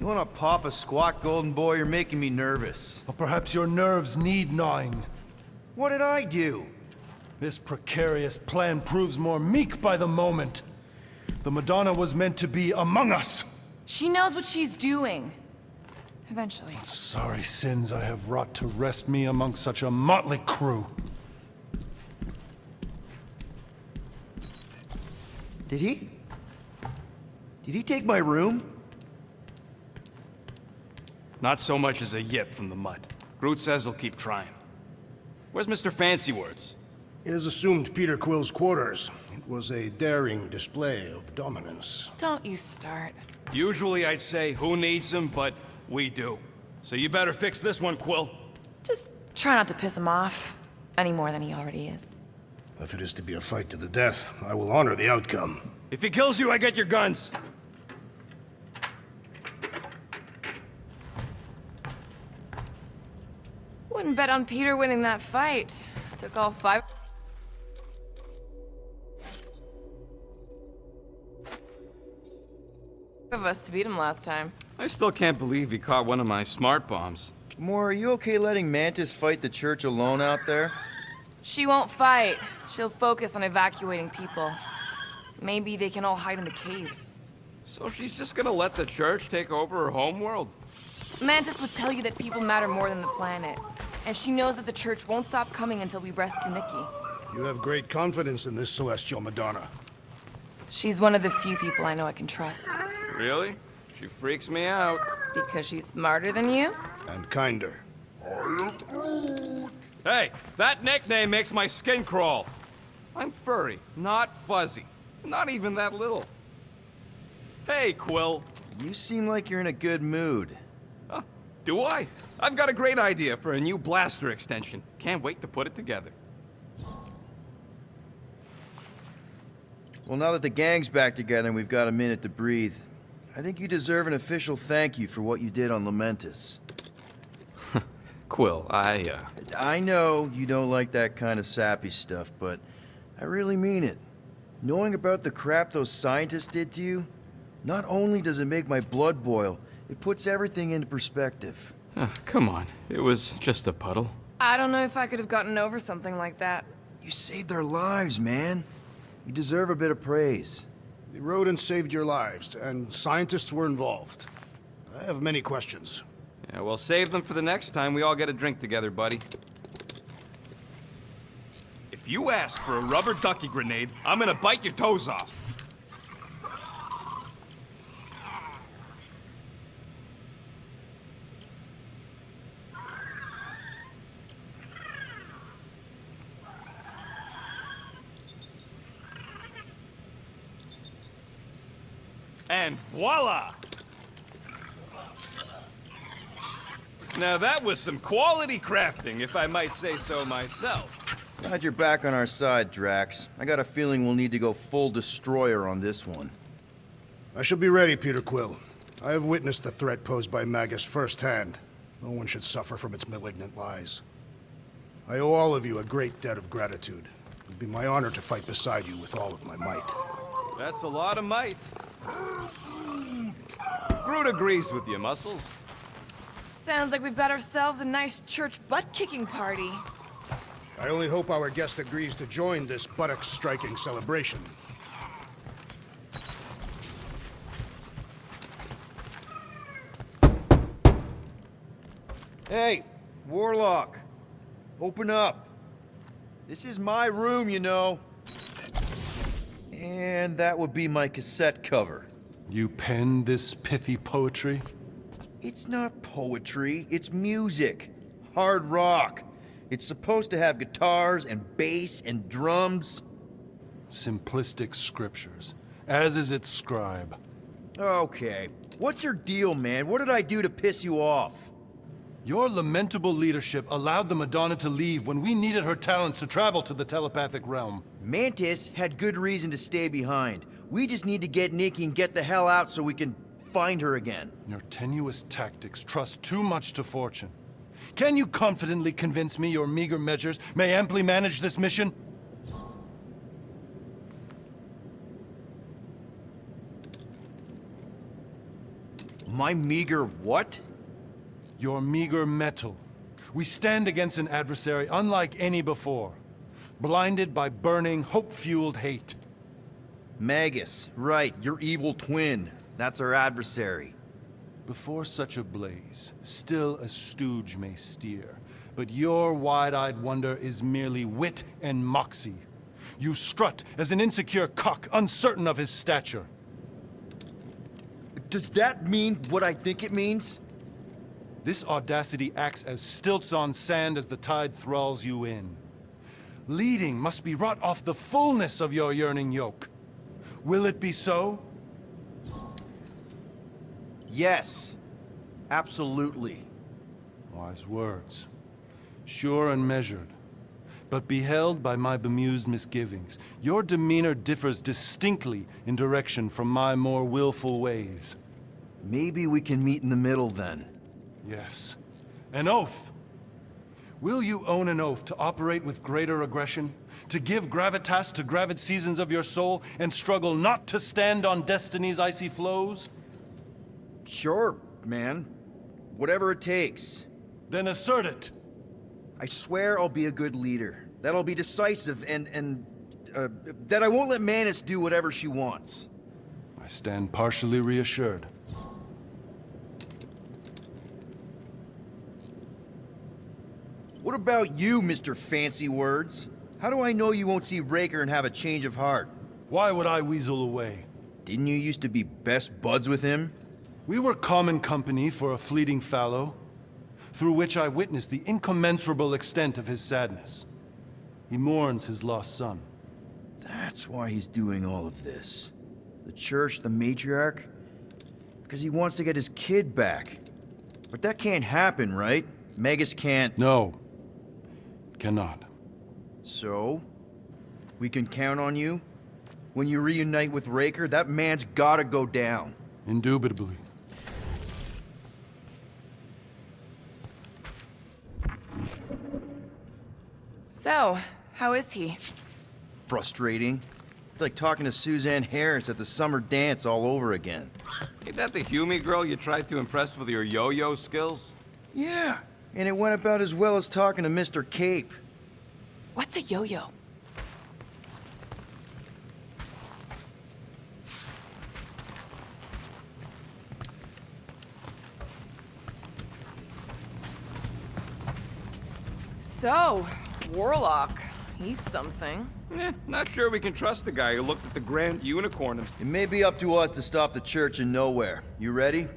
You wanna pop a squat, golden boy? You're making me nervous. Or perhaps your nerves need gnawing. What did I do? This precarious plan proves more meek by the moment. The Madonna was meant to be among us. She knows what she's doing. Eventually. Sorry sins I have wrought to wrest me among such a motley crew. Did he? Did he take my room? Not so much as a yip from the mud. Groot says he'll keep trying. Where's Mr. Fancy Words? It is assumed Peter Quill's quarters. It was a daring display of dominance. Don't you start. Usually I'd say, who needs him, but we do. So you better fix this one, Quill. Just try not to piss him off any more than he already is. If it is to be a fight to the death, I will honor the outcome. If he kills you, I get your guns. Wouldn't bet on Peter winning that fight. Took all 5 of us to beat him last time. I still can't believe he caught one of my smart bombs. Moore, are you okay letting Mantis fight the church alone out there? She won't fight. She'll focus on evacuating people. Maybe they can all hide in the caves. So she's just gonna let the church take over her homeworld? Mantis would tell you that people matter more than the planet. And she knows that the church won't stop coming until we rescue Nikki. You have great confidence in this celestial Madonna. She's one of the few people I know I can trust. Really? She freaks me out. Because she's smarter than you? And kinder. Hey, that nickname makes my skin crawl. I'm furry, not fuzzy. Not even that little. Hey, Quill. You seem like you're in a good mood. Do I? I've got a great idea for a new blaster extension. Can't wait to put it together. Well, now that the gang's back together and we've got a minute to breathe, I think you deserve an official thank you for what you did on Lamentus. Quill, I know you don't like that kind of sappy stuff, but I really mean it. Knowing about the crap those scientists did to you, not only does it make my blood boil, it puts everything into perspective. come on. It was just a puddle. I don't know if I could have gotten over something like that. You saved our lives, man. You deserve a bit of praise. The rodents saved your lives, and scientists were involved. I have many questions. Yeah, well, save them for the next time we all get a drink together, buddy. If you ask for a rubber ducky grenade, I'm gonna bite your toes off. And voila! Now that was some quality crafting, if I might say so myself. Glad you're back on our side, Drax. I got a feeling we'll need to go full destroyer on this one. I shall be ready, Peter Quill. I have witnessed the threat posed by Magus firsthand. No one should suffer from its malignant lies. I owe all of you a great debt of gratitude. It would be my honor to fight beside you with all of my might. That's a lot of might. Groot agrees with you, Muscles. Sounds like we've got ourselves a nice church butt-kicking party. I only hope our guest agrees to join this buttock-striking celebration. Hey, Warlock. Open up. This is my room, you know. And that would be my cassette cover. You penned this pithy poetry? It's not poetry, it's music. Hard rock. It's supposed to have guitars and bass and drums. Simplistic scriptures, as is its scribe. Okay. What's your deal, man? What did I do to piss you off? Your lamentable leadership allowed the Madonna to leave when we needed her talents to travel to the telepathic realm. Mantis had good reason to stay behind. We just need to get Nikki and get the hell out so we can find her again. Your tenuous tactics trust too much to fortune. Can you confidently convince me your meager measures may amply manage this mission? My meager what? Your meager metal. We stand against an adversary unlike any before, blinded by burning, hope-fueled hate. Magus, right, your evil twin. That's our adversary. Before such a blaze, still a stooge may steer, but your wide-eyed wonder is merely wit and moxie. You strut as an insecure cock, uncertain of his stature. Does that mean what I think it means? This audacity acts as stilts on sand as the tide thralls you in. Leading must be wrought off the fullness of your yearning yoke. Will it be so? Yes. Absolutely. Wise words. Sure and measured. But beheld by my bemused misgivings, your demeanor differs distinctly in direction from my more willful ways. Maybe we can meet in the middle then. Yes. An oath. Will you own an oath to operate with greater aggression? To give gravitas to gravid seasons of your soul and struggle not to stand on destiny's icy flows? Sure, man. Whatever it takes. Then assert it. I swear I'll be a good leader. That I'll be decisive and that I won't let Manus do whatever she wants. I stand partially reassured. What about you, Mr. Fancy Words? How do I know you won't see Raker and have a change of heart? Why would I weasel away? Didn't you used to be best buds with him? We were common company for a fleeting fallow, through which I witnessed the incommensurable extent of his sadness. He mourns his lost son. That's why he's doing all of this. The church, the matriarch? Because he wants to get his kid back. But that can't happen, right? Magus can't... No. Cannot. So? We can count on you? When you reunite with Raker, that man's gotta go down. Indubitably. So, how is he? Frustrating. It's like talking to Suzanne Harris at the summer dance all over again. Ain't that the Hume girl you tried to impress with your yo-yo skills? Yeah, and it went about as well as talking to Mr. Cape. What's a yo-yo? So, Warlock, he's something. Not sure we can trust the guy who looked at the Grand Unicorn and... It may be up to us to stop the church in Knowhere. You ready?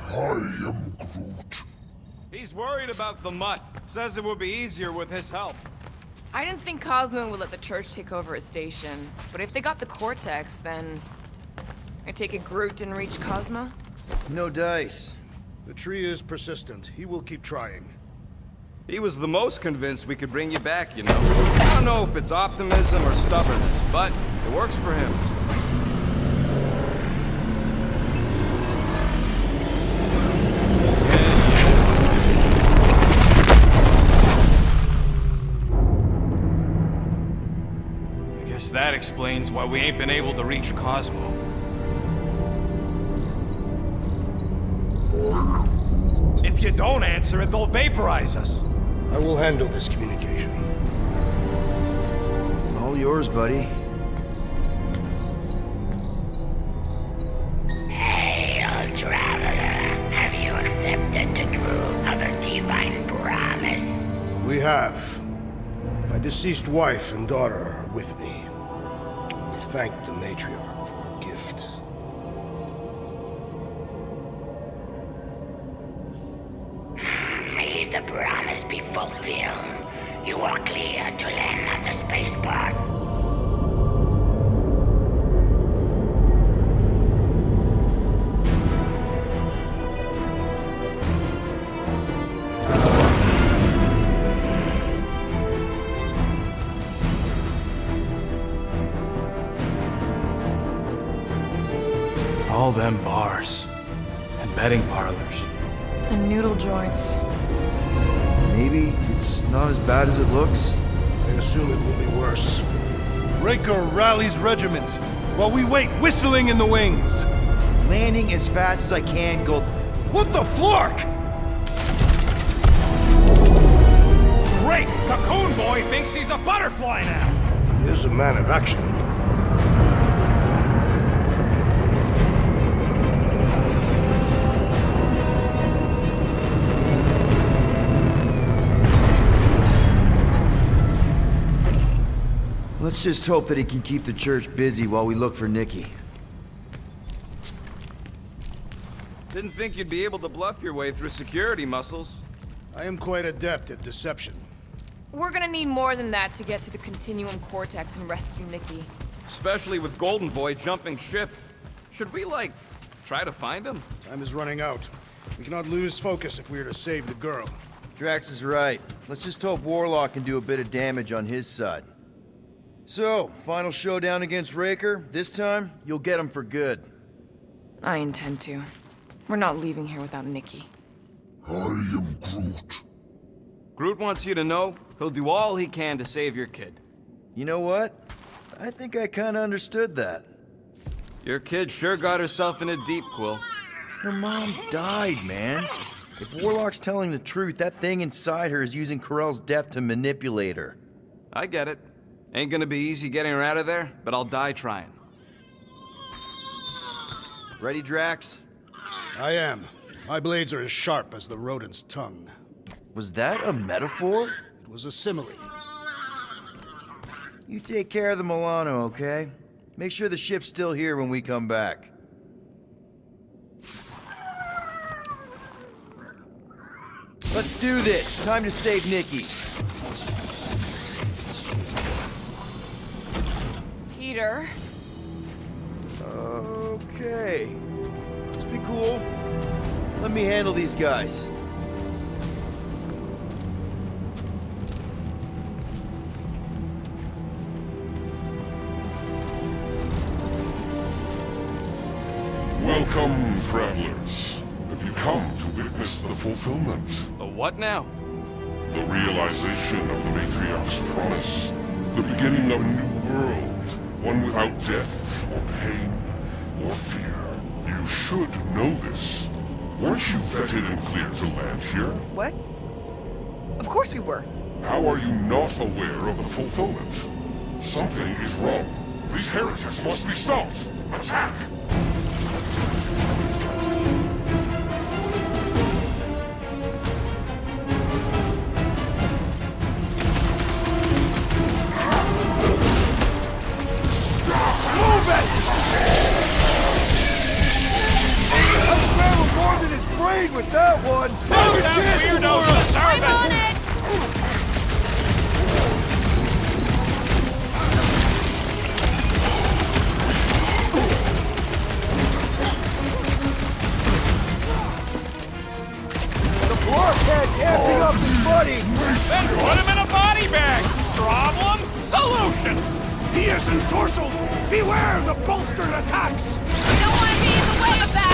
I am Groot. He's worried about the mutt. Says it would be easier with his help. I didn't think Cosmo would let the church take over his station, but if they got the Cortex, then... I take it Groot didn't reach Cosmo? No dice. The tree is persistent. He will keep trying. He was the most convinced we could bring you back, you know. I don't know if it's optimism or stubbornness, but it works for him. I guess that explains why we ain't been able to reach Cosmo. If you don't answer it, they'll vaporize us. I will handle this communication. All yours, buddy. Hail, traveler. Have you accepted the truth of a divine promise? We have. My deceased wife and daughter are with me. Thank the matriarch for her gift. May the promise be fulfilled. You are clear to land at the spaceport. All them bars and betting parlors. And noodle joints. Maybe it's not as bad as it looks. I assume it will be worse. Raker rallies regiments while we wait whistling in the wings. landing as fast as I can, go. What the flark? Great! Cocoon Boy thinks he's a butterfly now! He is a man of action. Let's just hope that he can keep the church busy while we look for Nikki. Didn't think you'd be able to bluff your way through security muscles. I am quite adept at deception. We're gonna need more than that to get to the Continuum Cortex and rescue Nikki. Especially with Golden Boy jumping ship. Should we, like, try to find him? Time is running out. We cannot lose focus if we are to save the girl. Drax is right. Let's just hope Warlock can do a bit of damage on his side. So, final showdown against Raker. This time, you'll get him for good. I intend to. We're not leaving here without Nikki. I am Groot. Groot wants you to know he'll do all he can to save your kid. You know what? I think I kinda understood that. Your kid sure got herself in a deep, Quill. Her mom died, man. If Warlock's telling the truth, that thing inside her is using Corell's death to manipulate her. I get it. Ain't gonna be easy getting her out of there, but I'll die trying. Ready, Drax? I am. My blades are as sharp as the rodent's tongue. Was that a metaphor? It was a simile. You take care of the Milano, okay? Make sure the ship's still here when we come back. Let's do this. Time to save Nikki. Peter? Okay. Just be cool. Let me handle these guys. Welcome, travelers. Have you come to witness the fulfillment? The what now? The realization of the Matriarch's promise. The beginning of a new world. One without death, or pain, or fear. You should know this. Weren't you vetted and cleared to land here? What? Of course we were. How are you not aware of the fulfillment? Something is wrong. These heretics must be stopped. Attack! With that one! Weirdos deserve I'm on it! it! The blockhead's amping up his buddy! Then put him in a body bag! Problem? Solution! He is ensorcelled! Beware the bolstered attacks! We don't want to be in the way of that!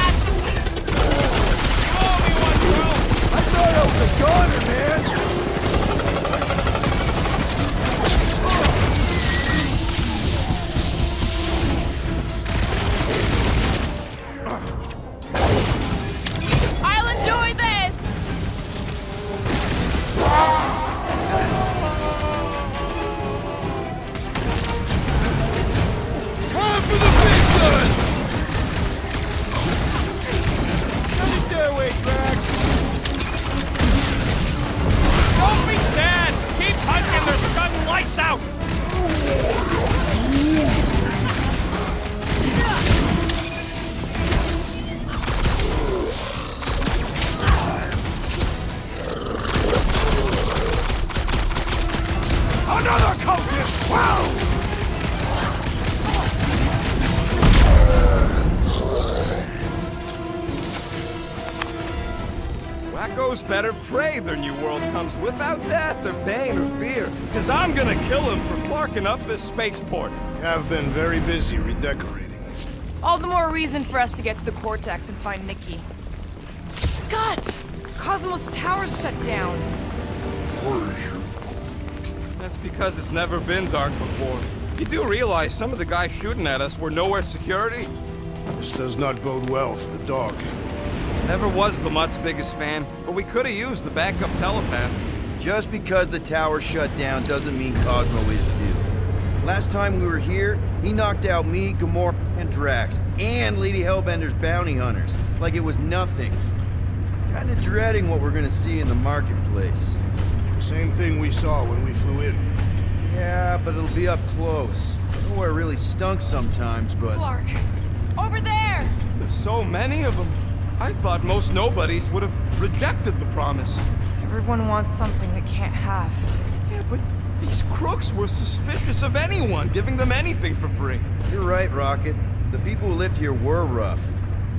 I thought I was a goner, man! I'll enjoy this! Time for the big guns! Send it their way, Drax! Don't be sad! Keep punching their sudden lights out! Another cultist! Wow! Wacko's better pray their new world comes without death or pain or fear. Cause I'm gonna kill him for flarking up this spaceport. You have been very busy redecorating. All the more reason for us to get to the Cortex and find Nikki. Scott! Cosmos Tower's shut down. That's because it's never been dark before. You do realize some of the guys shooting at us were Knowhere security? This does not bode well for the dog. Never was the Mutt's biggest fan, but we could have used the backup telepath. Just because the tower shut down doesn't mean Cosmo is too. Last time we were here, he knocked out me, Gamora, and Drax, and Lady Hellbender's bounty hunters, like it was nothing. Kinda dreading what we're gonna see in the marketplace. The same thing we saw when we flew in. Yeah, but it'll be up close. Nowhere really stunk sometimes, but... Clark! Over there! There's so many of them. I thought most nobodies would have rejected the promise. Everyone wants something they can't have. Yeah, but these crooks were suspicious of anyone giving them anything for free. You're right, Rocket. The people who lived here were rough.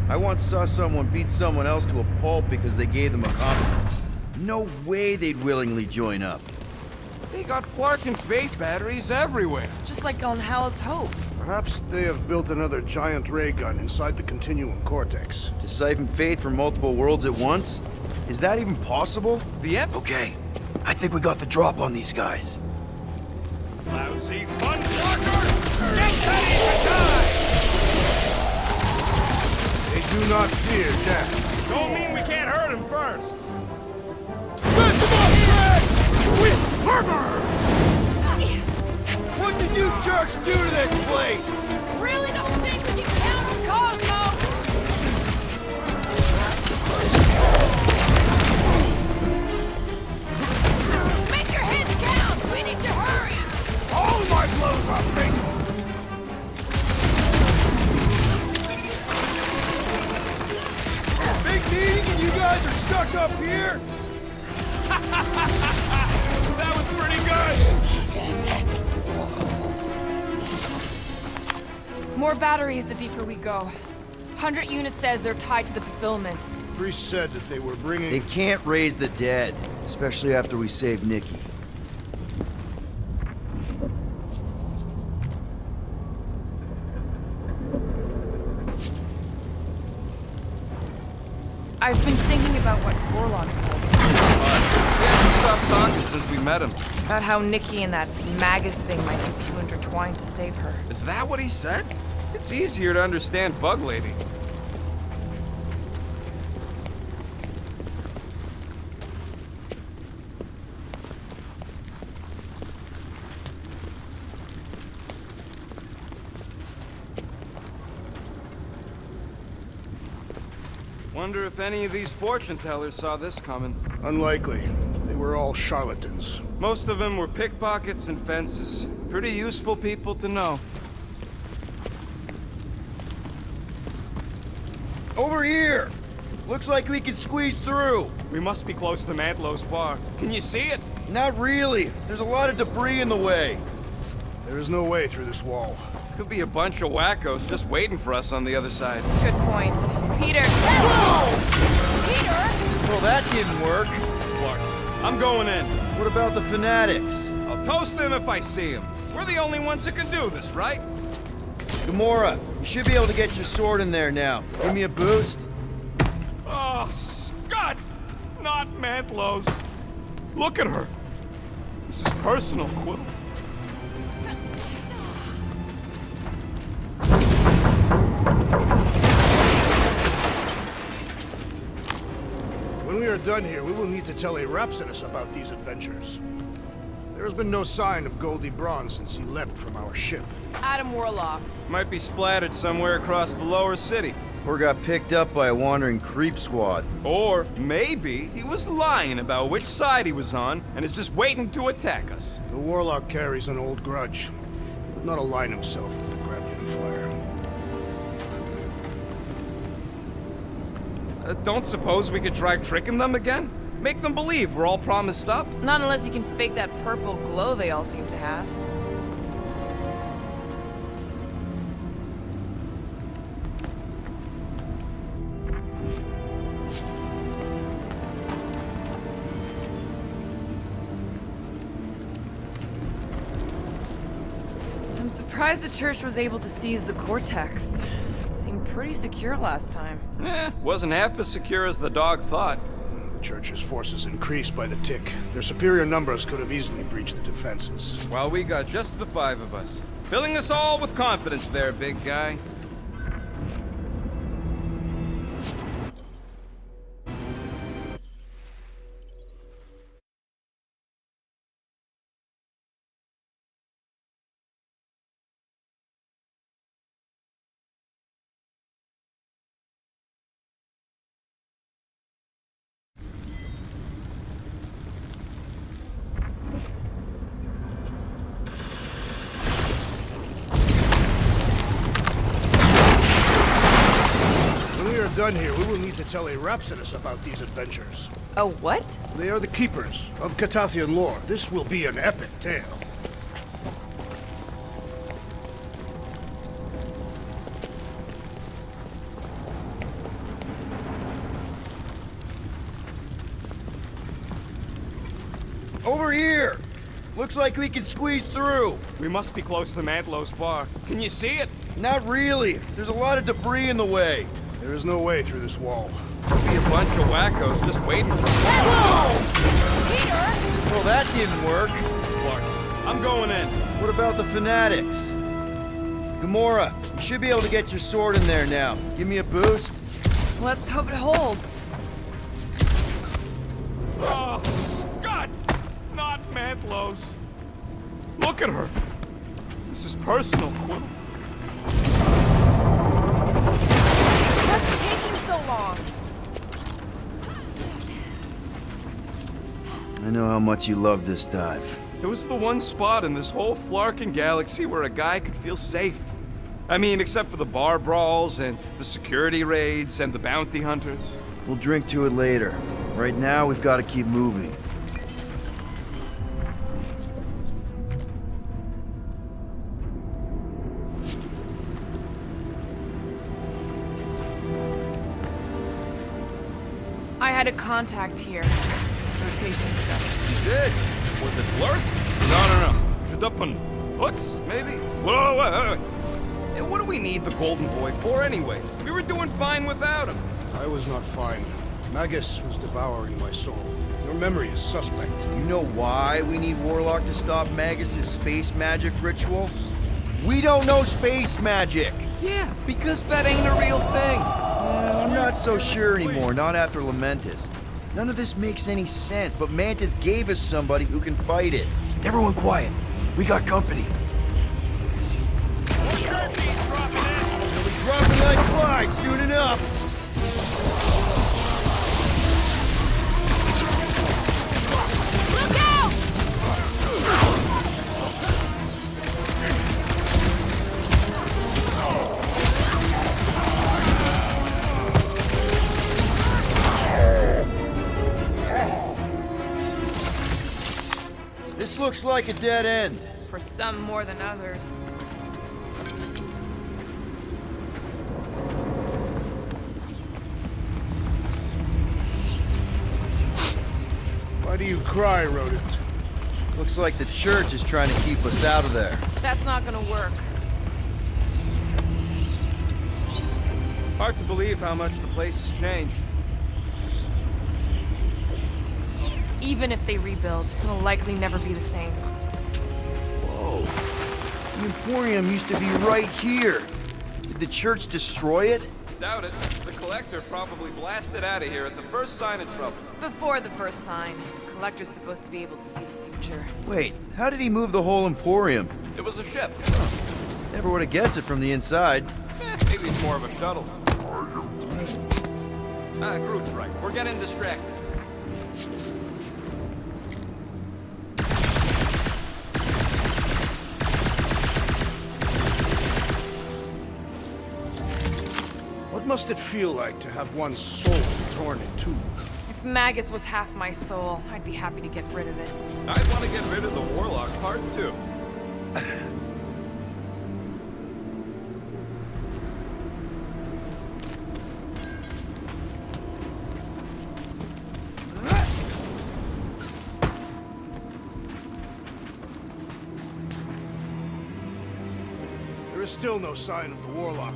I once saw someone beat someone else to a pulp because they gave them a compliment. No way they'd willingly join up. They got Flark and Faith batteries everywhere. Just like on Hell's Hope. Perhaps they have built another giant ray gun inside the Continuum Cortex. To siphon Faith from multiple worlds at once? Is that even possible? The end? Okay, I think we got the drop on these guys. Lousy fun blockers! Get ready to die! They do not fear death. Don't mean we can't hurt him first. With fervor! What did you jerks do to this place? Really don't think we can count on Cosmo? Make your hits count! We need to hurry! All my blows are fatal. Big meeting and you guys are stuck up here? That was pretty good! More batteries the deeper we go. 100 units says they're tied to the fulfillment. Priest said that they were bringing... They can't raise the dead, especially after we save Nikki. I've been thinking about what Warlock said. He hasn't stopped talking since we met him. About how Nikki and that Magus thing might be too intertwined to save her. Is that what he said? It's easier to understand Bug Lady. Wonder if any of these fortune tellers saw this coming. Unlikely. They were all charlatans. Most of them were pickpockets and fences. Pretty useful people to know. Over here! Looks like we can squeeze through. We must be close to Mantlow's bar. Can you see it? Not really. There's a lot of debris in the way. There is no way through this wall. Could be a bunch of wackos just waiting for us on the other side. Good point. Peter! Peter! Well, that didn't work. Clark, I'm going in. What about the fanatics? I'll toast them if I see them. We're the only ones that can do this, right? Gamora, you should be able to get your sword in there now. Give me a boost. Oh, Scott! Not Mantlow's. Look at her. This is personal, Quill. When we are done here, we will need to tell a Rhapsodus about these adventures. There has been no sign of Goldie Braun since he leapt from our ship. Adam Warlock. Might be splattered somewhere across the lower city. Or got picked up by a wandering creep squad. Or maybe he was lying about which side he was on and is just waiting to attack us. The Warlock carries an old grudge. He would not align himself with the Grabular Flyer. Don't suppose we could try tricking them again? Make them believe we're all promised up? Not unless you can fake that purple glow they all seem to have. I'm surprised the church was able to seize the Cortex. It seemed pretty secure last time. Wasn't half as secure as the dog thought. The Church's forces increased by the tick. Their superior numbers could have easily breached the defenses. Well, we got just the 5 of us. Filling us all with confidence there, big guy. done here, we will need to tell a Rhapsodus about these adventures. Oh, what? They are the keepers of Catathian lore. This will be an epic tale. Over here! Looks like we can squeeze through. We must be close to Mantlow's bar. Can you see it? Not really. There's a lot of debris in the way. There is no way through this wall. There'll be a bunch of wackos just waiting for Peter! Well, that didn't work. Clark. I'm going in. What about the fanatics? Gamora, you should be able to get your sword in there now. Give me a boost. Let's hope it holds. Oh, Scott! Not Mantlow's. Look at her. This is personal, Quill. What's taking so long? I know how much you love this dive. It was the one spot in this whole Flarkin galaxy where a guy could feel safe. I mean, except for the bar brawls and the security raids and the bounty hunters. We'll drink to it later. Right now, we've got to keep moving. I had a contact here. Rotations ago. You did? Was it Blurth? No. Shudupun. Hooks, maybe? Whoa, wait. Hey, what do we need the Golden Boy for anyways? We were doing fine without him. I was not fine. Magus was devouring my soul. Your memory is suspect. You know why we need Warlock to stop Magus's space magic ritual? We don't know space magic! Yeah, because that ain't a real thing. I'm not so sure anymore, not after Lamentus. None of this makes any sense, but Mantis gave us somebody who can fight it. Everyone quiet. We got company. They'll be dropping like flies soon enough. Look out! This looks like a dead end. For some more than others. Why do you cry, rodent? Looks like the church is trying to keep us out of there. That's not gonna work. Hard to believe how much the place has changed. Even if they rebuild, it'll likely never be the same. Whoa. The Emporium used to be right here. Did the church destroy it? Doubt it. The Collector probably blasted out of here at the first sign of trouble. Before the first sign, Collector's supposed to be able to see the future. Wait, how did he move the whole Emporium? It was a ship. Never would have guessed it from the inside. Maybe it's more of a shuttle. Groot's right. We're getting distracted. What must it feel like to have one's soul torn in two? If Magus was half my soul, I'd be happy to get rid of it. I'd want to get rid of the Warlock part too. There is still no sign of the Warlock.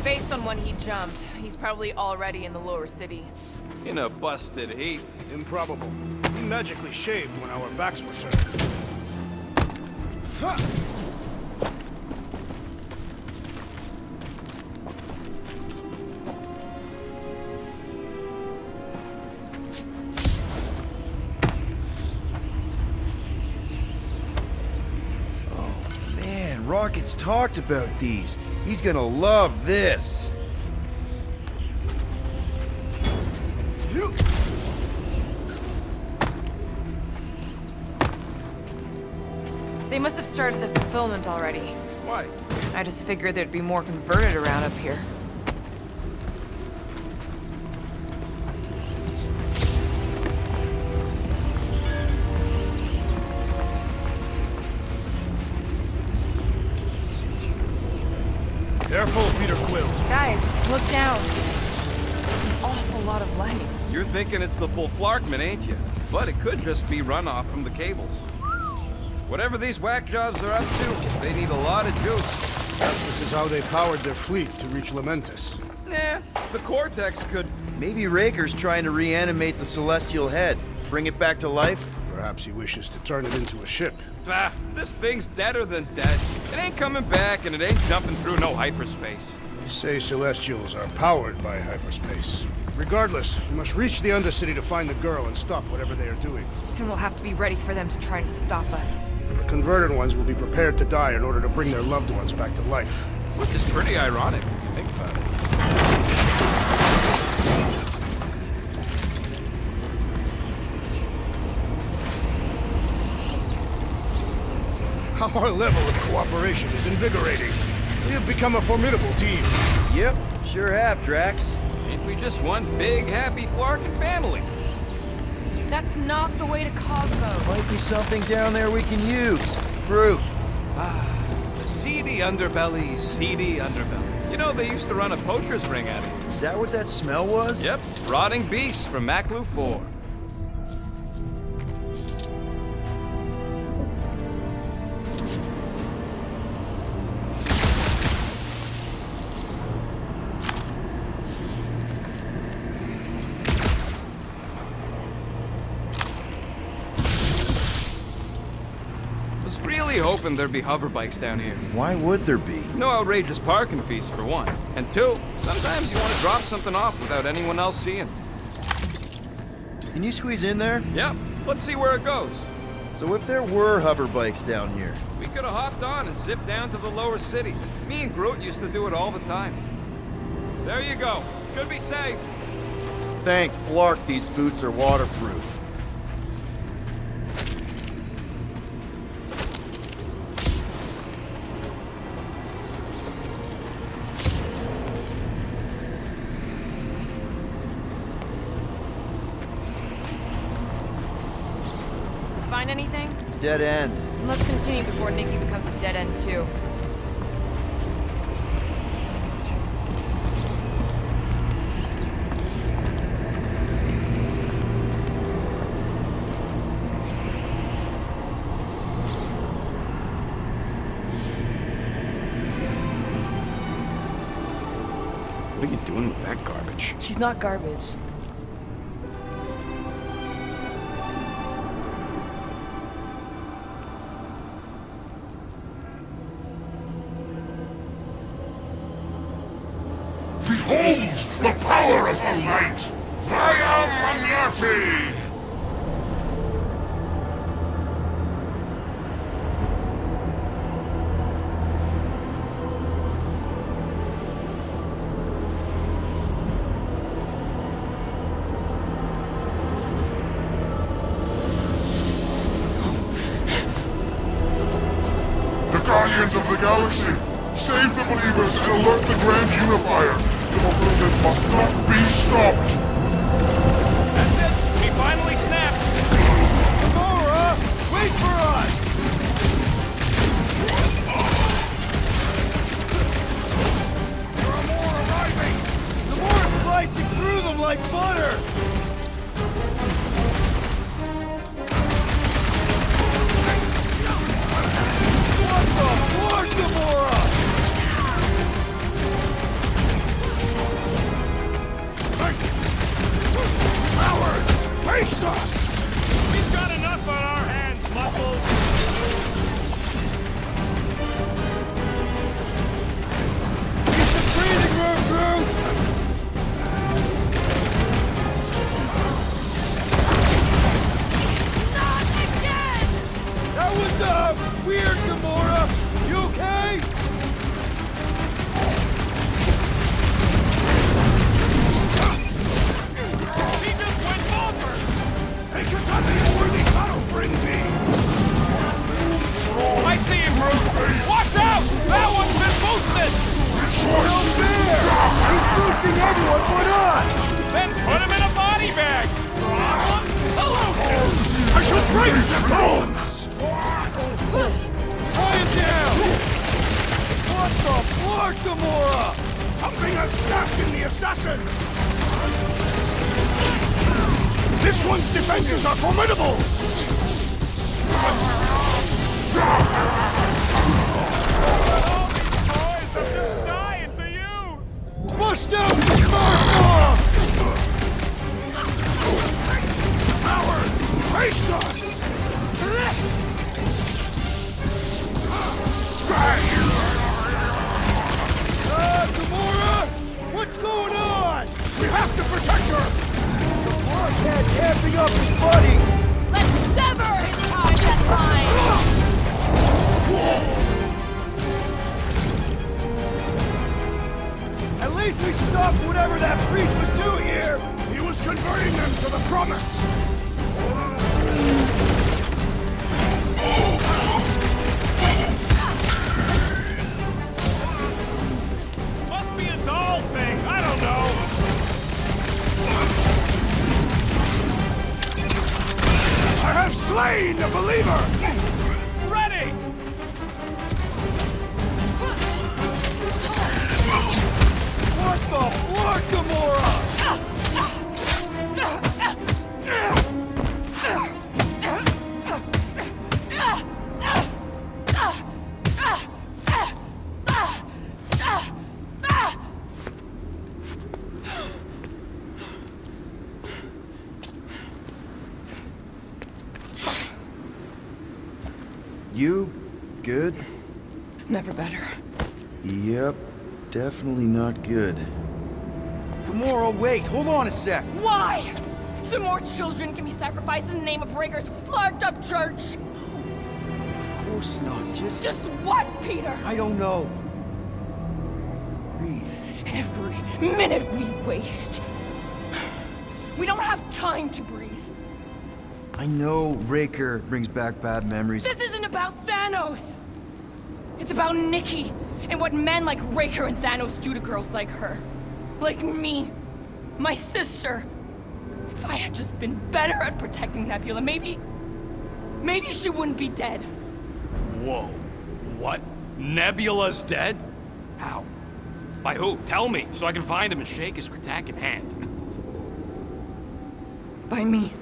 Based on when he jumped, he's probably already in the lower city. In a busted heap. Improbable. He magically shaved when our backs were turned. Man, Rocket's talked about these. He's gonna love this. They must have started the fulfillment already. Why? I just figured there'd be more converted around up here. Careful, Peter Quill. Guys, look down. It's an awful lot of light. You're thinking it's the full Flarkman, ain't you? But it could just be runoff from the cables. Whatever these whack jobs are up to, they need a lot of juice. Perhaps this is how they powered their fleet to reach Lamentus. Nah, the Cortex could... Maybe Raker's trying to reanimate the Celestial Head. Bring it back to life? Perhaps he wishes to turn it into a ship. Bah, this thing's deader than dead. It ain't coming back, and it ain't jumping through no hyperspace. They say Celestials are powered by hyperspace. Regardless, we must reach the Undercity to find the girl and stop whatever they are doing. And we'll have to be ready for them to try and stop us. The converted ones will be prepared to die in order to bring their loved ones back to life. Which is pretty ironic, if you think about it. Our level of cooperation is invigorating. We have become a formidable team. Yep, sure have, Drax. Ain't we just one big, happy Flarkin family? That's not the way to Cosmos. Might be something down there we can use. Groot. The seedy underbelly, seedy underbelly. You know, they used to run a poacher's ring out of here. Is that what that smell was? Yep, rotting beasts from Maklu 4. Hoping there'd be hover bikes down here. Why would there be? No outrageous parking fees, for one. And two, sometimes you want to drop something off without anyone else seeing. Can you squeeze in there? Yep, let's see where it goes. So if there were hover bikes down here, We could have hopped on and zipped down to the lower city. Me and Groot used to do it all the time. There you go. Should be safe. thank Flark these boots are waterproof. Find anything? Dead end. Let's continue before Nikki becomes a dead end too. What are you doing with that garbage? She's not garbage. Behold the power of the light! Via Magnati! The Guardians of the Galaxy! Save the believers and alert the Grand Unifier! The movement must not be stopped! That's it! We finally snapped! Gamora! Wait for us! There are more arriving! Gamora's slicing through them like butter! What the Lord, Gamora! Cowards! Face us! We've got enough on our hands, muscles! It's a breathing room, Groot! Not again! That was, weird, Gamora! You okay? He just went bonkers! Take it to the unworthy battle frenzy! I see him, Groot! Watch out! That one's been boosted! No fair! He's boosting everyone but us! Then put him in a body bag! Salute! I shall break their bones! Tie him down! What the Flark More Gamora! Something has snapped in the assassin! This one's defenses are formidable! Bust out the smart bomb! Cowards! Face us! Gamora! What's going on? We have to protect her! Gamora's head tamping up his buddies! Let's sever his ties that bind! At least we stopped whatever that priest was doing here! He was converting them to the promise! Must be a doll thing. I don't know. I have slain the believer! Ready! What the fuck, Gamora? You good? Never better. Yep, definitely not good. Gamora, wait, hold on a sec. Why? So more children can be sacrificed in the name of Raker's flagged-up church? Of course not, Just what, Peter? I don't know. Breathe. Every minute we waste. We don't have time to breathe. I know Raker brings back bad memories. This isn't about Thanos. It's about Nikki and what men like Raker and Thanos do to girls like her. Like me. My sister. If I had just been better at protecting Nebula, maybe she wouldn't be dead. Whoa. What? Nebula's dead? How? By who? Tell me, so I can find him and shake his Kratak in hand. By me.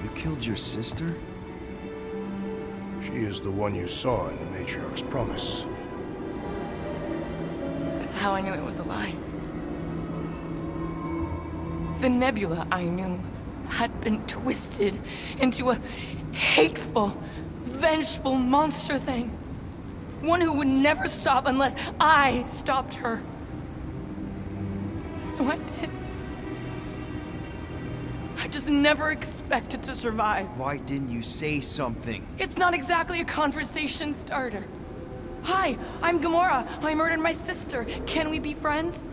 You killed your sister? She is the one you saw in the Matriarch's promise. That's how I knew it was a lie. The Nebula I knew had been twisted into a hateful, vengeful monster thing. One who would never stop unless I stopped her. So I did. I just never expected to survive. Why didn't you say something? It's not exactly a conversation starter. Hi, I'm Gamora. I murdered my sister. Can we be friends?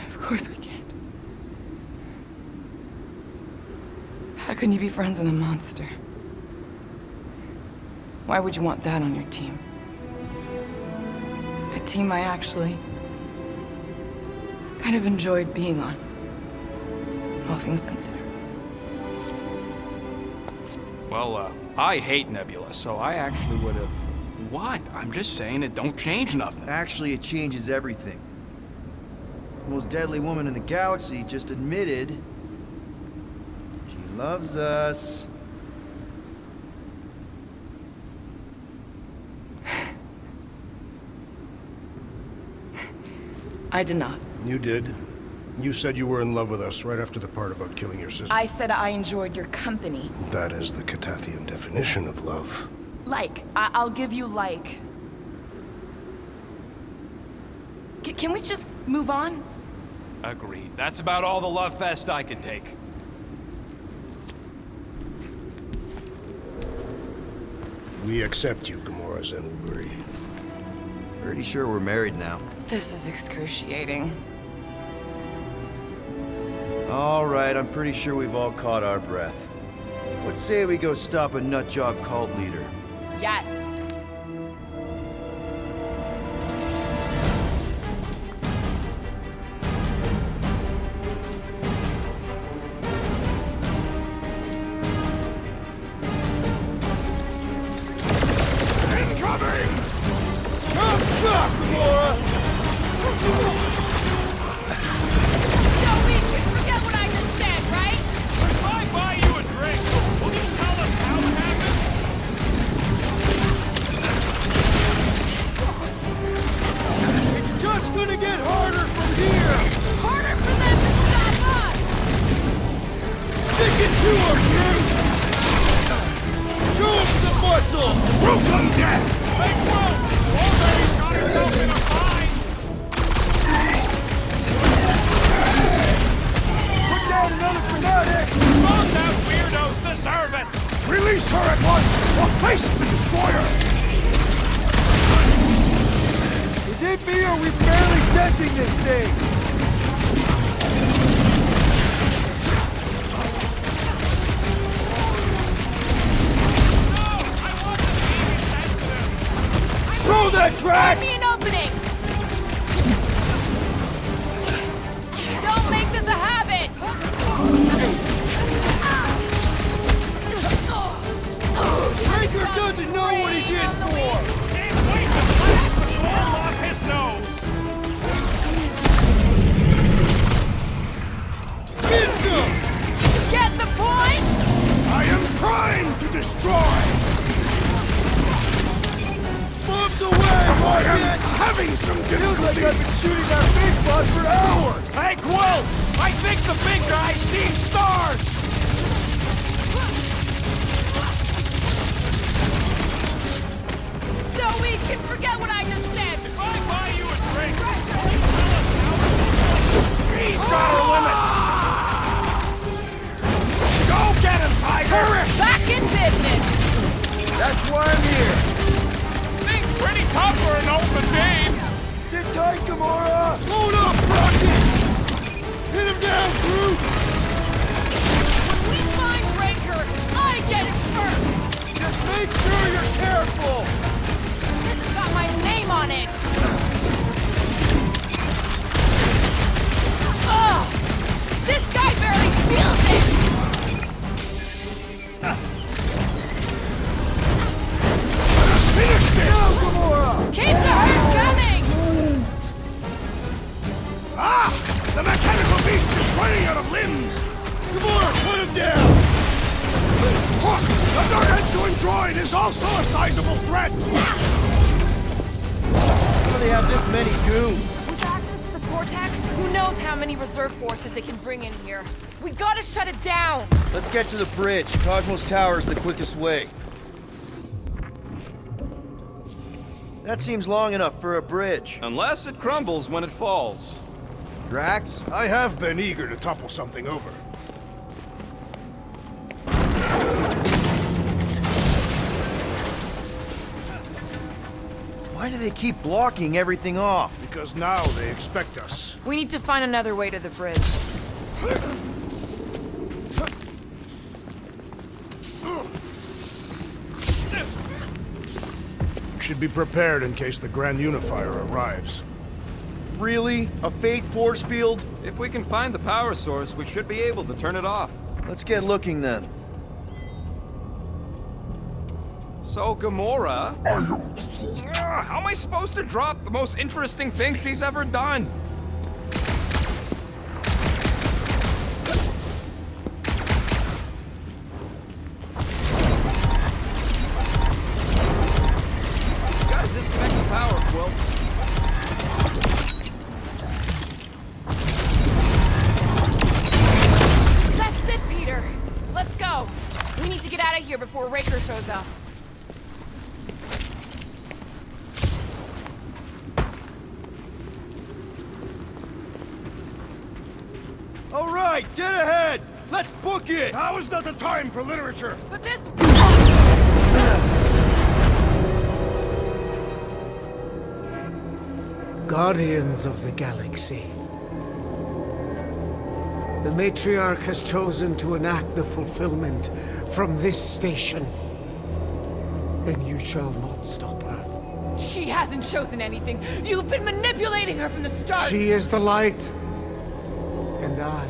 Of course we can't. How can you be friends with a monster? Why would you want that on your team? A team I actually kind of enjoyed being on, all things considered. Well, I hate Nebula, so I actually would have... What? I'm just saying it don't change nothing. Actually, it changes everything. The most deadly woman in the galaxy just admitted she loves us. I did not. You did. You said you were in love with us right after the part about killing your sister. I said I enjoyed your company. That is the Catathian definition of love. Like. I'll give you like. Can we just move on? Agreed. That's about all the love fest I can take. We accept you, Gamora Zenuburi. Pretty sure we're married now. This is excruciating. All right, I'm pretty sure we've all caught our breath. Let's say we go stop a nutjob cult leader. Yes. You are cute! Show him some muscle! Broke them dead! Hey, Quill! You already got yourself in a bind! Put down another fanatic! Both them weirdos deserve it! Release her at once, or face the destroyer! Is it me or are we barely denting this thing? Throw that Find me tracks! an opening! Don't make this a habit! Raker doesn't know what he's in for! Can't wait to blast the ball off his nose! Pizza! Get the point? I am trying to destroy! Bombs away, I am Rocket! having some Feels like difficulty! I've been shooting that big bot for hours! Hey, Quill! I think the big guy's seen stars! So we can forget what I just said! If I buy you a drink, will you tell us how it looks like the tree's got her limits? Go get him, Tiger! Back in business! That's why I'm here! Thing's pretty tough for an open game! Sit tight, Gamora! Load up, Rocket! Hit him down, Groot! When we find Raker, I get it first! Just make sure you're careful! This has got my name on it! Ugh! This guy barely feels it! Finish this! Go, Gamora! Keep the hurt coming! Ah! The mechanical beast is running out of limbs! Gamora, put him down! Look! The gargantuan droid is also a sizable threat! How do they have this many goons? With access to the Vortex, who knows how many reserve forces they can bring in here. We gotta shut it down! Let's get to the bridge. Cosmos Tower's the quickest way. That seems long enough for a bridge. Unless it crumbles when it falls. Drax? I have been eager to topple something over. Why do they keep blocking everything off? Because now they expect us. We need to find another way to the bridge. We should be prepared in case the Grand Unifier arrives. Really? A fate force field? If we can find the power source, we should be able to turn it off. Let's get looking then. So, Gamora... how am I supposed to drop the most interesting thing she's ever done? You gotta disconnect the power, Quill. That's it, Peter! Let's go! We need to get out of here before Raker shows up. All right, dead ahead! Let's book it! Now is not the time for literature! But this... Guardians of the Galaxy. The Matriarch has chosen to enact the fulfillment from this station. And you shall not stop her. She hasn't chosen anything. You've been manipulating her from the start. She is the light. And I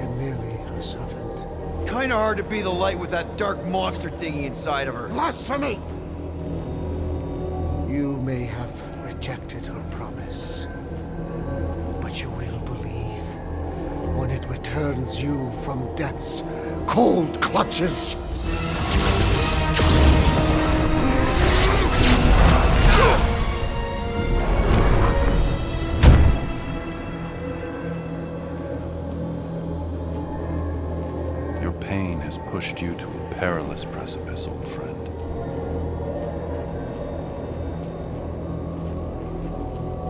am merely her servant. Kinda hard to be the light with that dark monster thingy inside of her. Blasphemy! You may have rejected her promise, but you will believe when it returns you from death's cold clutches. Your pain has pushed you to a perilous precipice, old friend.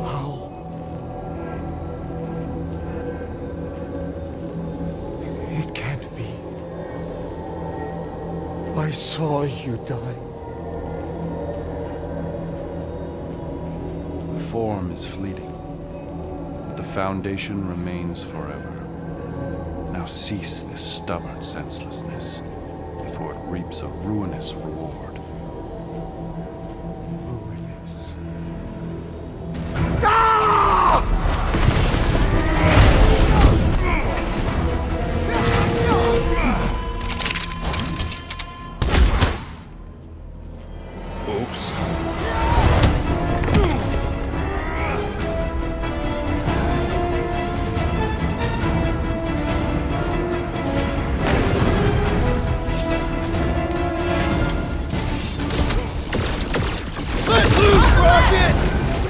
How? It can't be. I saw you die. The form is fleeting, but the foundation remains forever. Now cease this stubborn senselessness, before it reaps a ruinous reward. Ruinous. Oops.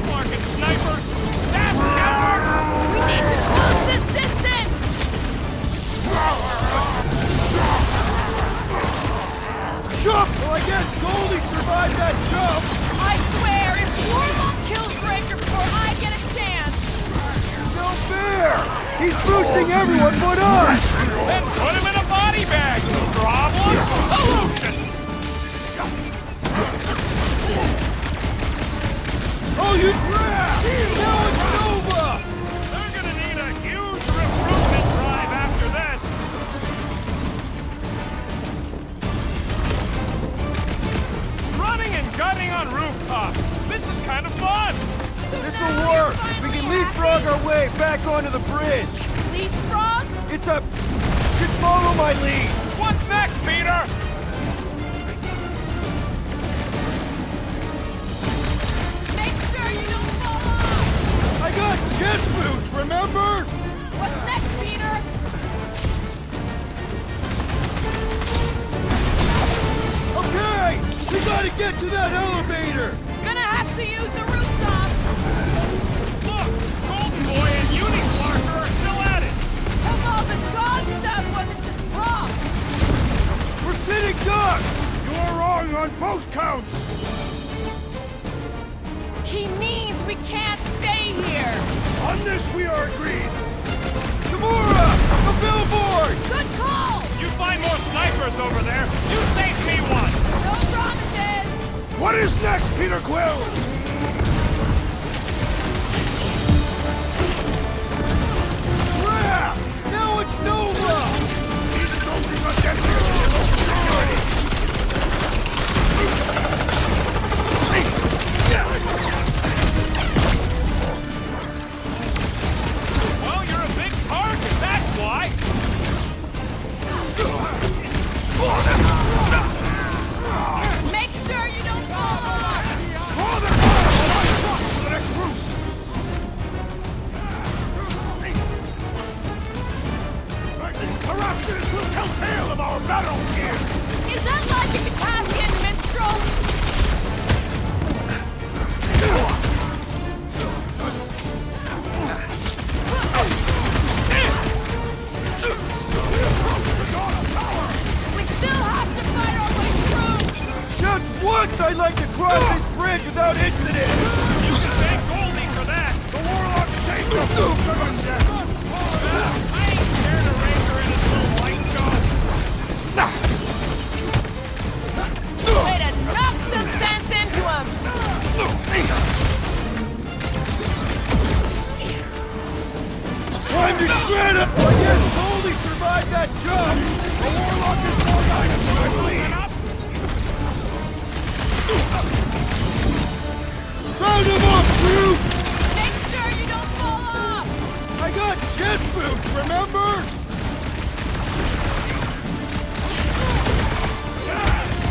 Marking snipers! Fast cowards! We need to close this distance! Jump! Well, I guess Goldie survived that jump! I swear, if Warlock kills Breaker before I get a chance... No fair! He's boosting everyone but us! Then put him in a body bag! Problem? Solution! Oh, you crap! Now it's Nova! They're gonna need a huge recruitment drive after this! Running and gunning on rooftops! This is kind of fun! This'll work! We can leapfrog our way back onto the bridge! Leapfrog? It's a... Just follow my lead! What's next, Peter? Make sure you don't fall off! I got jet boots, remember? What's next, Peter? Okay! We gotta get to that elevator! Gonna have to use the rooftops! Look! Golden Boy and Unicorn are still at it! Hope all the god stuff wasn't just talk! We're sitting ducks! You're wrong on both counts! He means we can't stay here! On this we are agreed! Gamora! A billboard! Good call! You find more snipers over there, you save me one! No promises! What is next, Peter Quill? Crap! Now it's Nova! These soldiers are dead here to the local security! Well, you're a big target, that's why! Make sure you don't fall off! Draw their fire while I cross to the next roof! Perhaps this will tell tale of our battles here! Is that like a Kataskian minstrel? We still have to fight our way through! Just once I'd like to cross this bridge without incident! You can thank Goldie for that! The Warlock saved us from sudden death! I ain't scared of Ranger and his little white dog! Way to knock some sense into him! Time to shred up! I guess Goldie survived that jump! The Warlock is more dynamite, I believe! Round him up, crew! Make sure you don't fall off! I got jet boots, remember?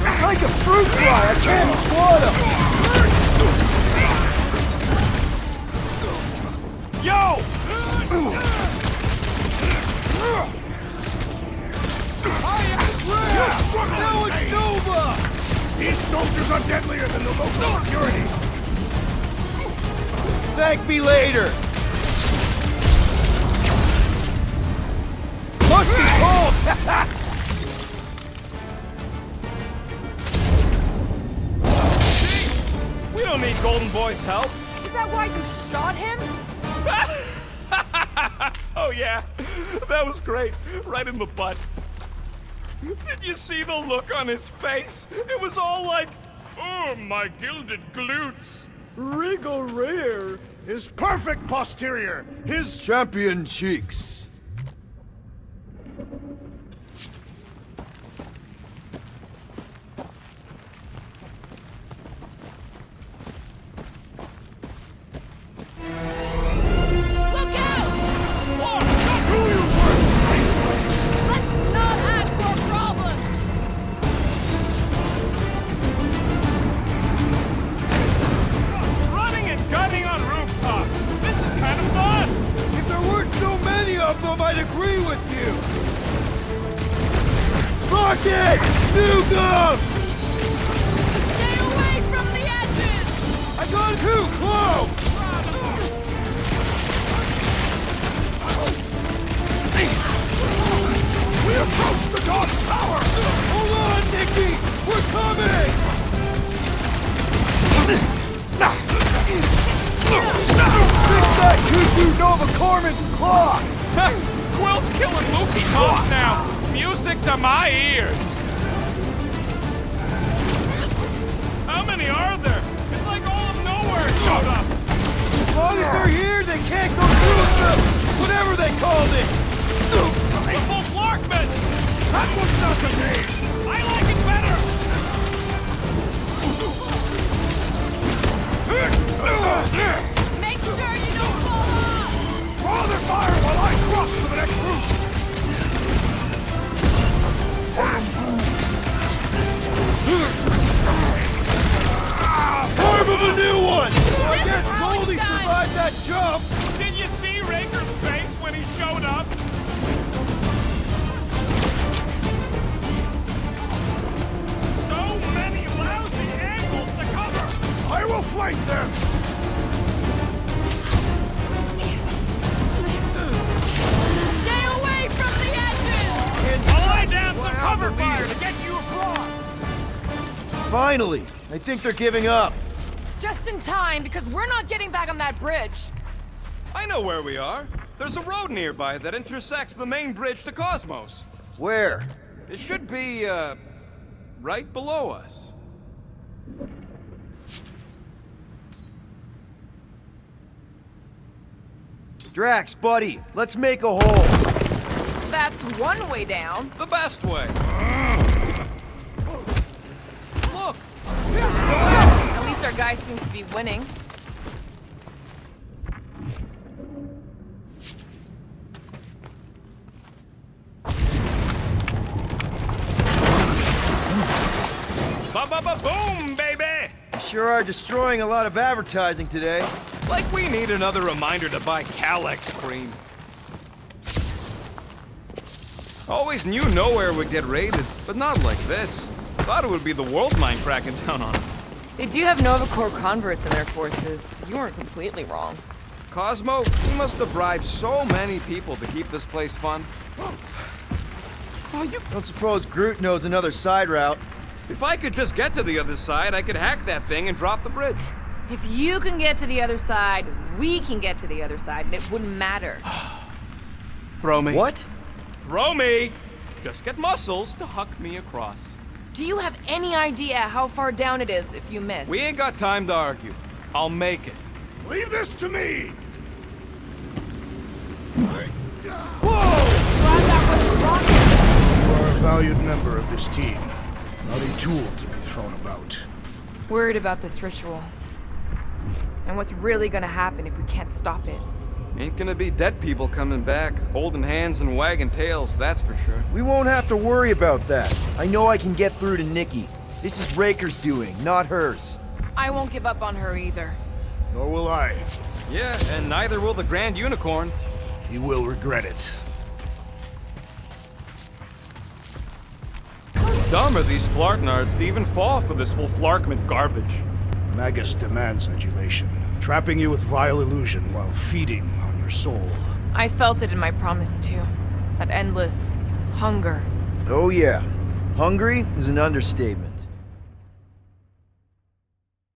It's like a fruit fly, I can't swallow! Yo! Now it's Nova! These soldiers are deadlier than the local security! Thank me later! Must be cold! don't need Golden Boy's help. Is that why you shot him? Oh yeah, that was great. Right in the butt. Did you see the look on his face? It was all like, oh, my gilded glutes. Regal rear. His perfect posterior. His Champion cheeks. Look out! Do you first, favors? Let's not add to our problems! Running and gunning on rooftops. This is kind of fun. If there weren't so many of them, I'd agree with you. Rocket! Nukem! Stay away from the edges! I got too close! We approach the God's Tower! Hold on, Nikki! We're coming! Fix that cuckoo Nova Corman's clock! Quill's killing Mookie Bones now. Music to my ears. How many are there? It's like all of Knowhere showed up. As long as they're here, they can't go through with the whatever they called it! The full Flarkman. That was not the name! I like it better. Make sure you don't fall off! Draw their fire while I cross to the next route! Form of a new one! I This guess is how it's Goldie done. survived that jump! Did you see Raker's face when he showed up? So many lousy angles to cover. I will flank them! Stay away from the edges! I'll lay down some cover fire to get you across. Finally! I think they're giving up. Just in time, because we're not getting back on that bridge. I know where we are. There's a road nearby that intersects the main bridge to Cosmos. Where? It should be, right below us. Drax, buddy, let's make a hole. That's one way down. The best way. Look! They're still out! At least our guy seems to be winning. Ba-ba-ba-boom, baby! You sure are destroying a lot of advertising today. Like we need another reminder to buy Calex cream. Always knew Knowhere would get raided, but not like this. Thought it would be the world mine cracking down on it. They do have Nova Corps converts in their forces. You weren't completely wrong. Cosmo, you must have bribed so many people to keep this place fun. Well, Don't suppose Groot knows another side route. if I could just get to the other side, I could hack that thing and drop the bridge. If you can get to the other side, we can get to the other side, and it wouldn't matter. Throw me. What? Throw me! Just get muscles to huck me across. Do you have any idea how far down it is if you miss? We ain't got time to argue. I'll make it. Leave this to me! Glad that wasn't rocket. You are a valued member of this team, not a tool to be thrown about. Worried about this ritual. And what's really gonna happen if we can't stop it. Ain't gonna be dead people coming back, holding hands and wagging tails, that's for sure. We won't have to worry about that. I know I can get through to Nikki. This is Raker's doing, not hers. I won't give up on her either. Nor will I. Yeah, and neither will the Grand Unicorn. He will regret it. Dumb are these Flarknards to even fall for this full Flarkman garbage. Magus demands adulation, trapping you with vile illusion while feeding on your soul. I felt it in my promise too. That endless hunger. Oh yeah. Hungry is an understatement.